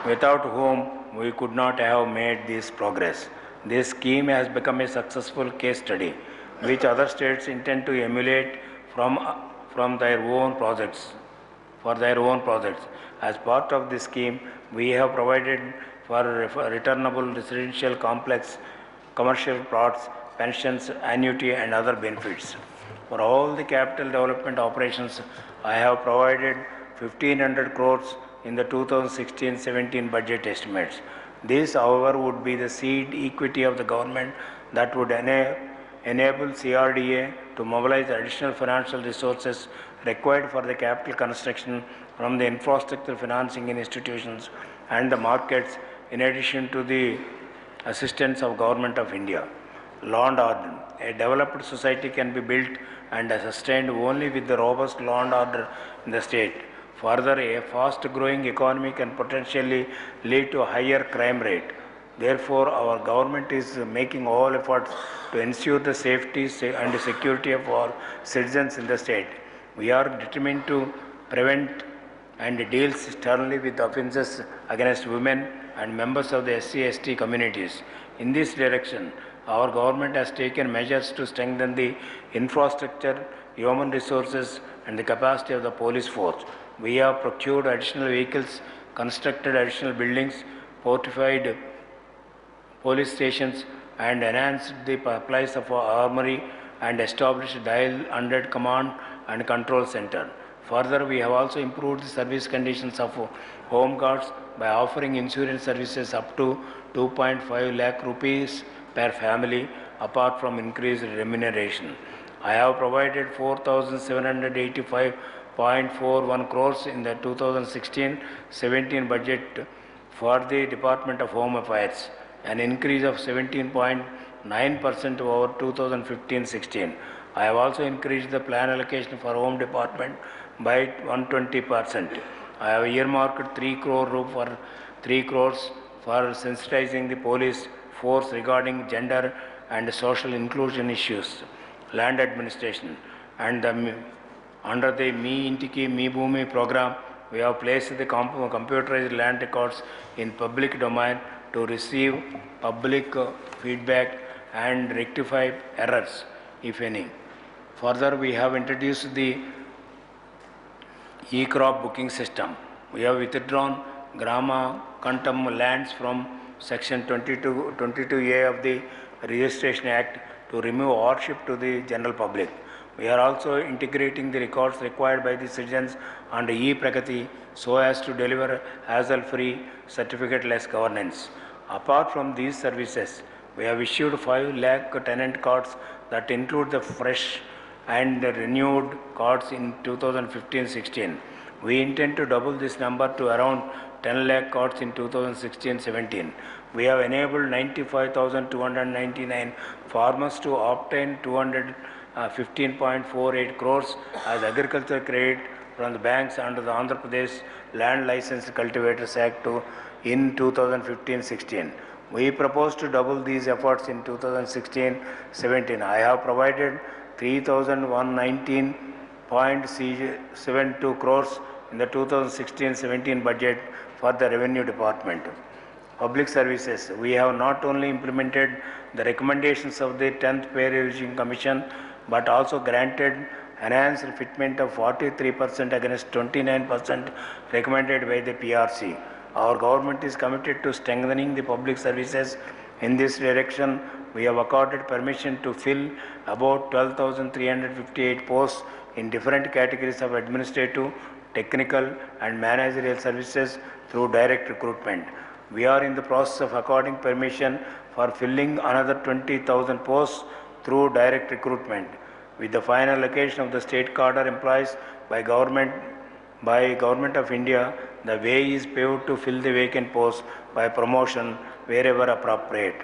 without whom we could not have made this progress. This scheme has become a successful case study, which other states intend to emulate from their own projects. For their own projects. As part of this scheme, we have provided for returnable residential complex, commercial plots, pensions, annuity and other benefits. For all the capital development operations, I have provided 1500 crores in the 2016-17 budget estimates. This, however, would be the seed equity of the government that would enable CRDA to mobilize additional financial resources required for the capital construction from the infrastructure financing institutions and the markets, in addition to the assistance of Government of India. Law and order. A developed society can be built and sustained only with the robust law and order in the state. Further, a fast-growing economy can potentially lead to a higher crime rate. Therefore, our government is making all efforts to ensure the safety and security of all citizens in the state. We are determined to prevent and deal sternly with offences against women and members of the SC/ST communities. In this direction, our government has taken measures to strengthen the infrastructure, human resources and the capacity of the police force. We have procured additional vehicles, constructed additional buildings, fortified police stations and enhanced the supplies of our armory and established Dial 100 Command and Control Center. Further, we have also improved the service conditions of home guards by offering insurance services up to 2.5 lakh rupees per family apart from increased remuneration. I have provided 4,785.41 crores in the 2016-17 budget for the Department of Home Affairs, an increase of 17.9% over 2015-16. I have also increased the plan allocation for Home Department by 120%. I have earmarked 3 crores for sensitizing the police force regarding gender and social inclusion issues, land administration, and under the Me Intiki Me Bhumi program, we have placed the computerized land records in public domain to receive public feedback and rectify errors, if any. Further, we have introduced the e-crop booking system. We have withdrawn Grama Kantam lands from Section 22A of the Registration Act to remove hardship to the general public. We are also integrating the records required by the citizens under e-Pragati so as to deliver hassle-free, certificate-less governance. Apart from these services, we have issued 5 lakh tenant cards that include the fresh and renewed cards in 2015-16. We intend to double this number to around 10 lakh cards in 2016-17. We have enabled 95,299 farmers to obtain 215.48 crores as agricultural credit from the banks under the Andhra Pradesh Land Licensed Cultivators Act in 2015-16. We propose to double these efforts in 2016-17. I have provided 3,119.72 crores in the 2016-17 budget for the Revenue Department. Public services. We have not only implemented the recommendations of the 10th Pay Revision Commission, but also granted enhanced fitment of 43% against 29% recommended by the PRC. Our government is committed to strengthening the public services. In this direction, we have accorded permission to fill about 12,358 posts in different categories of administrative, technical and managerial services through direct recruitment. We are in the process of according permission for filling another 20,000 posts through direct recruitment. With the final allocation of the state cadre employees by Government of India, the way is paved to fill the vacant posts by promotion wherever appropriate.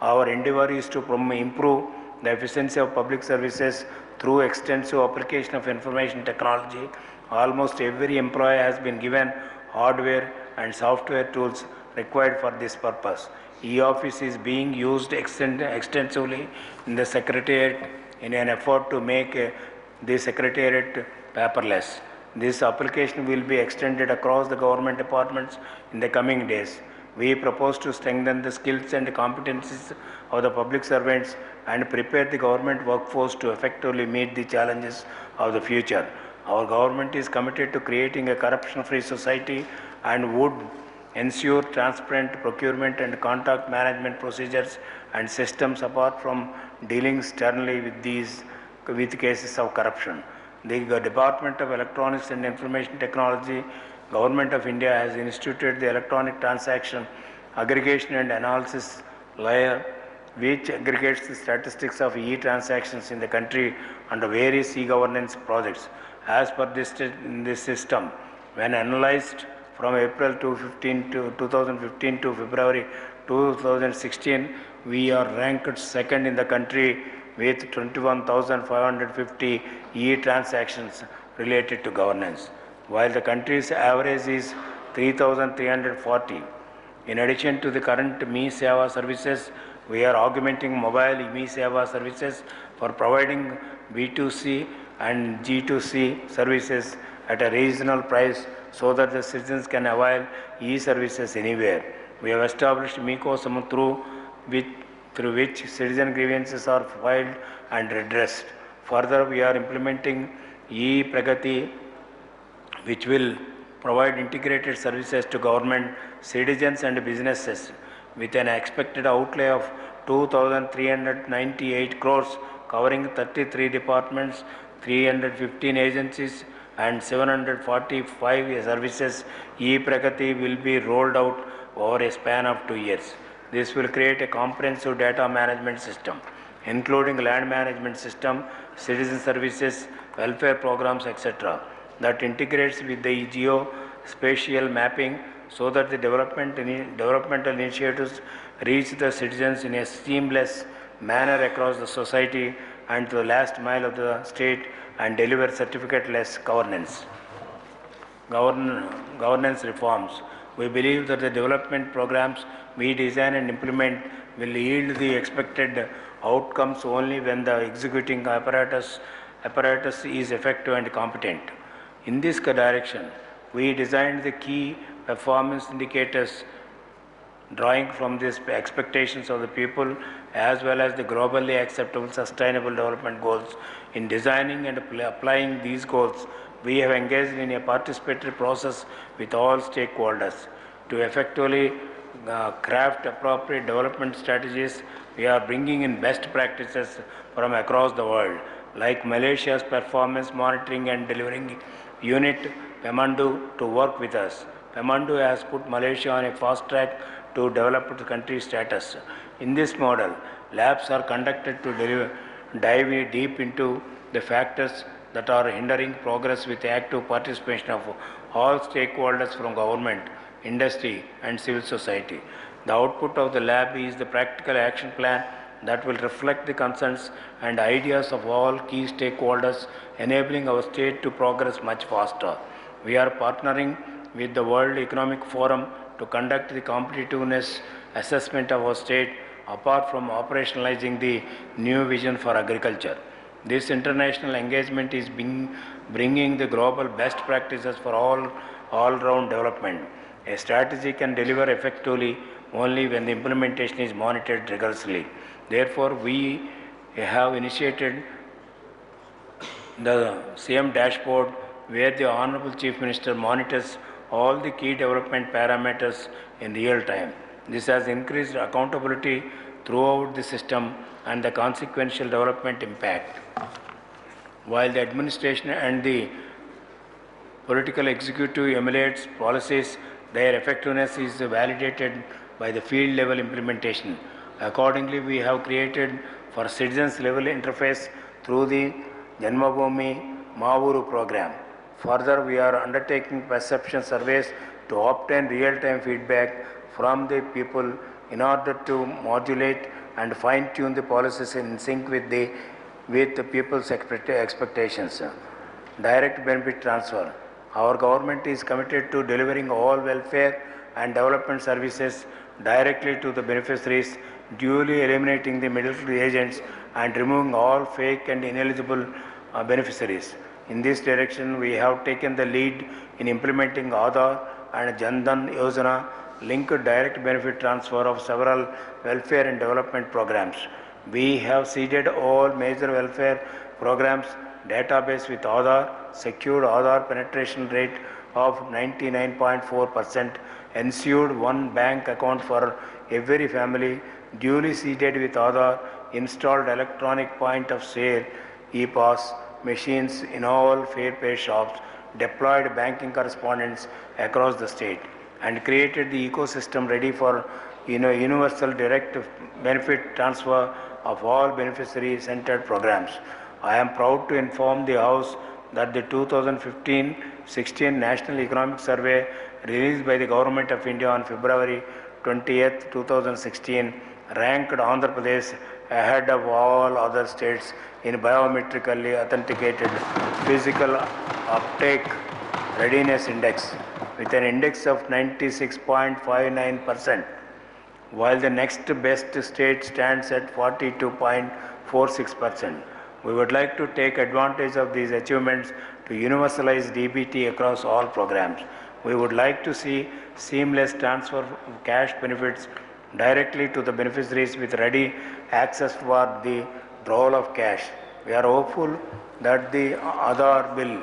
Our endeavour is to improve the efficiency of public services through extensive application of information technology. Almost every employee has been given hardware and software tools required for this purpose. E-Office is being used extensively in the Secretariat in an effort to make the Secretariat paperless. This application will be extended across the government departments in the coming days. We propose to strengthen the skills and competencies of the public servants and prepare the government workforce to effectively meet the challenges of the future. Our government is committed to creating a corruption-free society and would ensure transparent procurement and contract management procedures and systems apart from dealing sternly with cases of corruption. The Department of Electronics and Information Technology, Government of India has instituted the Electronic Transaction Aggregation and Analysis Layer, which aggregates the statistics of e-transactions in the country under various e-governance projects. As per this system, when analyzed from April 2015 to February 2016, we are ranked second in the country with 21,550 e-transactions related to governance, while the country's average is 3,340. In addition to the current Me-Seva services, we are augmenting mobile Me-Seva services for providing B2C and G2C services at a reasonable price so that the citizens can avail e-services anywhere. We have established MeKosam through which citizen grievances are filed and redressed. Further, we are implementing e-Pragati, which will provide integrated services to government, citizens and businesses with an expected outlay of 2,398 crores covering 33 departments, 315 agencies and 745 services. E-Pragati will be rolled out over a span of 2 years. This will create a comprehensive data management system, including land management system, citizen services, welfare programs, etc., that integrates with the geospatial mapping so that the developmental initiatives reach the citizens in a seamless manner across the society and to the last mile of the state and deliver certificate-less governance reforms. We believe that the development programs we design and implement will yield the expected outcomes only when the executing apparatus is effective and competent. In this direction, we designed the key performance indicators drawing from these expectations of the people as well as the globally acceptable sustainable development goals. In designing and applying these goals, we have engaged in a participatory process with all stakeholders. To effectively craft appropriate development strategies, we are bringing in best practices from across the world, like Malaysia's performance monitoring and delivering unit, PEMANDU, to work with us. PEMANDU has put Malaysia on a fast track to develop the country status. In this model, labs are conducted to dive deep into the factors that are hindering progress with active participation of all stakeholders from government, industry and civil society. The output of the lab is the practical action plan that will reflect the concerns and ideas of all key stakeholders, enabling our state to progress much faster. We are partnering with the World Economic Forum to conduct the competitiveness assessment of our state apart from operationalizing the new vision for agriculture. This international engagement is bringing the global best practices for all-round development. A strategy can deliver effectively only when the implementation is monitored rigorously. Therefore, we have initiated the same dashboard where the Honorable Chief Minister monitors all the key development parameters in real time. This has increased accountability throughout the system and the consequential development impact. While the administration and the political executive emulates policies, their effectiveness is validated by the field level implementation. Accordingly, we have created for citizens level interface through the Janmabhoomi Mavuru program. Further, we are undertaking perception surveys to obtain real-time feedback from the people in order to modulate and fine-tune the policies in sync with the people's expectations. Direct benefit transfer. Our government is committed to delivering all welfare and development services directly to the beneficiaries, duly eliminating the middle agents and removing all fake and ineligible beneficiaries. In this direction, we have taken the lead in implementing Aadhaar and Jan Dhan Yojana, linked direct benefit transfer of several welfare and development programs. We have seeded all major welfare programs database with Aadhaar, secured Aadhaar penetration rate of 99.4%, ensured one bank account for every family, duly seeded with Aadhaar, installed electronic point of sale, e-pass machines in all fair pay shops, deployed banking correspondents across the state, and created the ecosystem ready for universal direct benefit transfer of all beneficiary-centered programs. I am proud to inform the House that the 2015-16 National Economic Survey released by the Government of India on February 20th, 2016 ranked Andhra Pradesh ahead of all other states in biometrically authenticated physical uptake readiness index with an index of 96.59%, while the next best state stands at 42.46%. We would like to take advantage of these achievements to universalize DBT across all programs. We would like to see seamless transfer of cash benefits directly to the beneficiaries with ready access for the withdrawal of cash. We are hopeful that the Aadhaar bill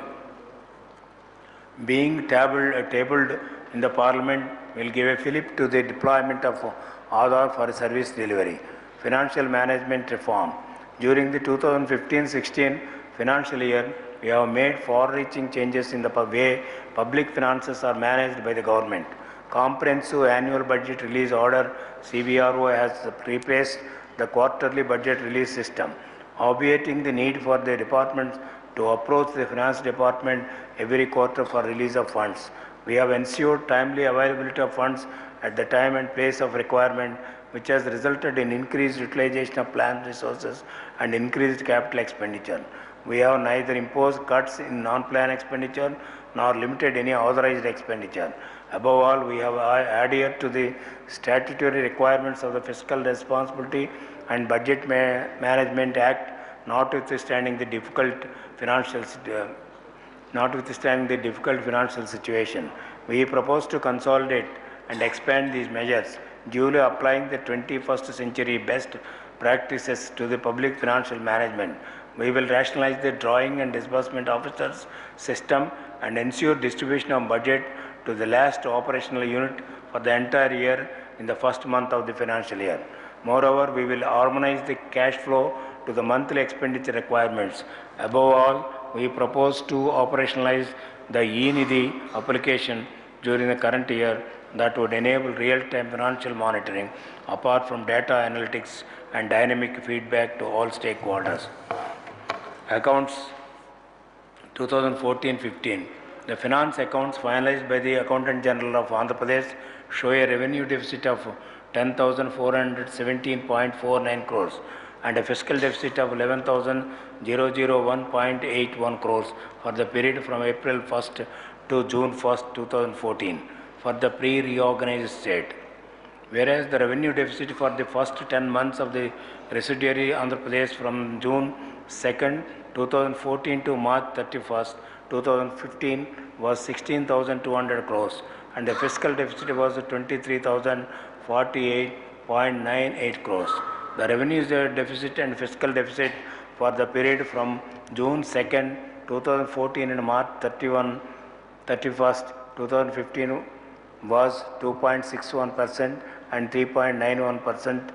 being tabled in the Parliament will give a fillip to the deployment of Aadhaar for service delivery. Financial management reform. During the 2015-16 financial year, we have made far-reaching changes in the way public finances are managed by the government. Comprehensive annual budget release order (CBRO) has replaced the quarterly budget release system, obviating the need for the departments to approach the finance department every quarter for release of funds. We have ensured timely availability of funds at the time and place of requirement, which has resulted in increased utilization of planned resources and increased capital expenditure. We have neither imposed cuts in non-plan expenditure nor limited any authorized expenditure. Above all, we have adhered to the statutory requirements of the Fiscal Responsibility and Budget Management Act, notwithstanding the difficult financial situation. We propose to consolidate and expand these measures, duly applying the 21st century best practices to the public financial management. We will rationalize the drawing and disbursement officers system and ensure distribution of budget to the last operational unit for the entire year in the first month of the financial year. Moreover, we will harmonize the cash flow to the monthly expenditure requirements. Above all, we propose to operationalize the e-Nidhi application during the current year that would enable real-time financial monitoring apart from data analytics and dynamic feedback to all stakeholders. Accounts 2014-15. The finance accounts finalized by the Accountant General of Andhra Pradesh show a revenue deficit of 10,417.49 crores and a fiscal deficit of 11,001.81 crores for the period from April 1st to June 1st, 2014 for the pre-reorganized state. Whereas the revenue deficit for the first 10 months of the residuary Andhra Pradesh from June 2nd, 2014 to March 31st, 2015 was 16,200 crores and the fiscal deficit was 23,048.98 crores. The revenue deficit and fiscal deficit for the period from June 2nd, 2014 and March 31st, 2015 was 2.61% and 3.91%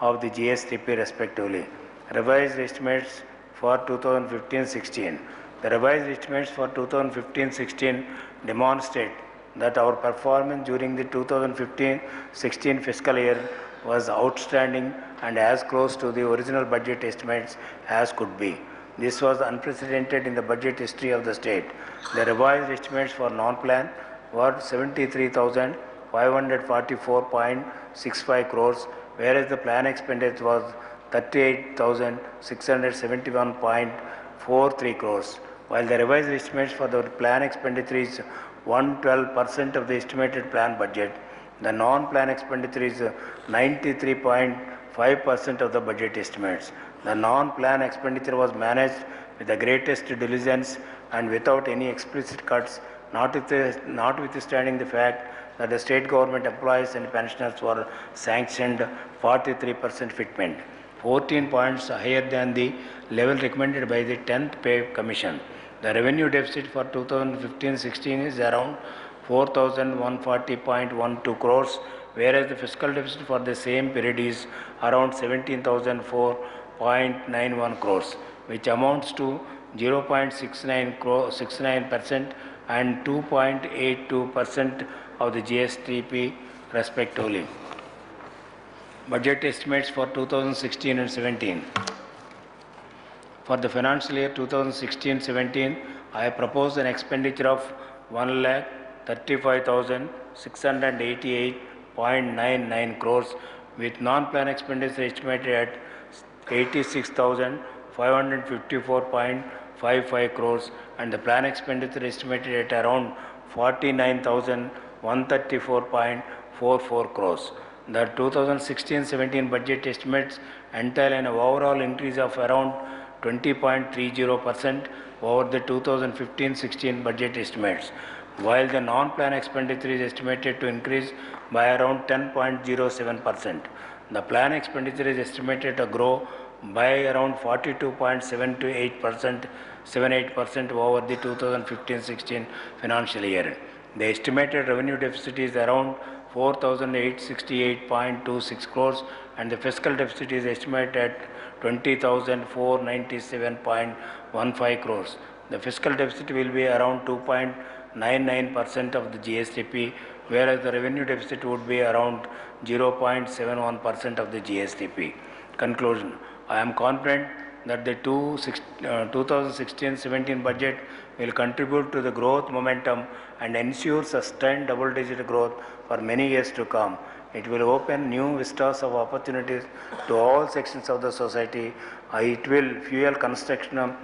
of the GSTP respectively. Revised estimates for 2015-16. The revised estimates for 2015-16 demonstrate that our performance during the 2015-16 fiscal year was outstanding and as close to the original budget estimates as could be. This was unprecedented in the budget history of the state. The revised estimates for non-plan were 73,544.65 crores, whereas the plan expenditure was 38,671.43 crores. While the revised estimates for the plan expenditure is 112% of the estimated plan budget, the non-plan expenditure is 93.5% of the budget estimates. The non-plan expenditure was managed with the greatest diligence and without any explicit cuts, notwithstanding the fact that the state government employees and pensioners were sanctioned 43% fitment, 14 points higher than the level recommended by the 10th Pay Commission. The revenue deficit for 2015-16 is around 4,140.12 crores, whereas the fiscal deficit for the same period is around 17,004.91 crores, which amounts to 0.69% and 2.82% of the GSTP respectively. Budget estimates for 2016 and 17. For the financial year 2016-17, I propose an expenditure of 1,35,688.99 crores, with non-plan expenditure estimated at 86,554.55 crores, and the plan expenditure estimated at around 49,134.44 crores. The 2016-17 budget estimates entail an overall increase of around 20.30% over the 2015-16 budget estimates, while the non-plan expenditure is estimated to increase by around 10.07%. The plan expenditure is estimated to grow by around 42.78% over the 2015-16 financial year. The estimated revenue deficit is around 4,868.26 crores, and the fiscal deficit is estimated at 20,497.15 crores. The fiscal deficit will be around 2.99% of the GSTP, whereas the revenue deficit would be around 0.71% of the GSTP. Conclusion: I am confident that the 2016-17 budget will contribute to the growth momentum and ensure sustained double-digit growth for many years to come. It will open new vistas of opportunities to all sections of the society. It will fuel construction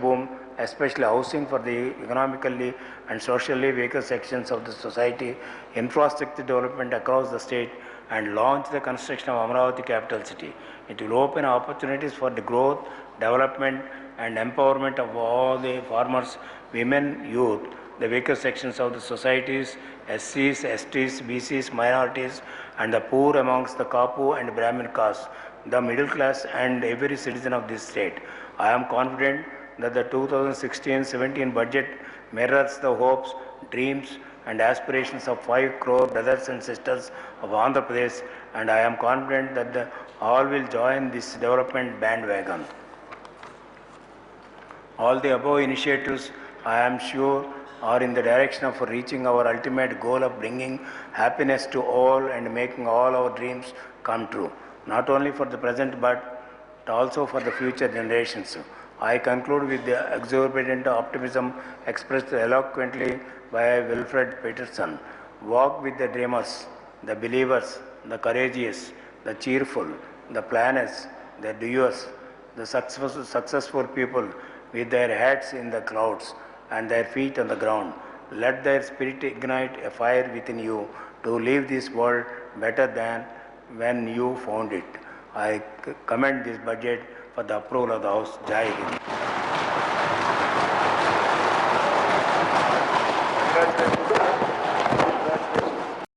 boom, especially housing for the economically and socially weaker sections of the society, infrastructure development across the state, and launch the construction of Amaravati capital city. It will open opportunities for the growth, development, and empowerment of all the farmers, women, youth, the weaker sections of the societies, SCs, STs, BCs, minorities, and the poor amongst the Kapu and Brahmin castes, the middle class, and every citizen of this state. I am confident that the 2016-17 budget mirrors the hopes, dreams, and aspirations of 5 crore brothers and sisters of Andhra Pradesh, and I am confident that all will join this development bandwagon. All the above initiatives, I am sure, are in the direction of reaching our ultimate goal of bringing happiness to all and making all our dreams come true, not only for the present but also for the future generations. I conclude with the exuberant optimism expressed eloquently by Wilfred Peterson. Walk with the dreamers, the believers, the courageous, the cheerful, the planners, the doers, the successful people with their heads in the clouds and their feet on the ground. Let their spirit ignite a fire within you to leave this world better than when you found it. I commend this budget for the approval of the House. Jai Hind.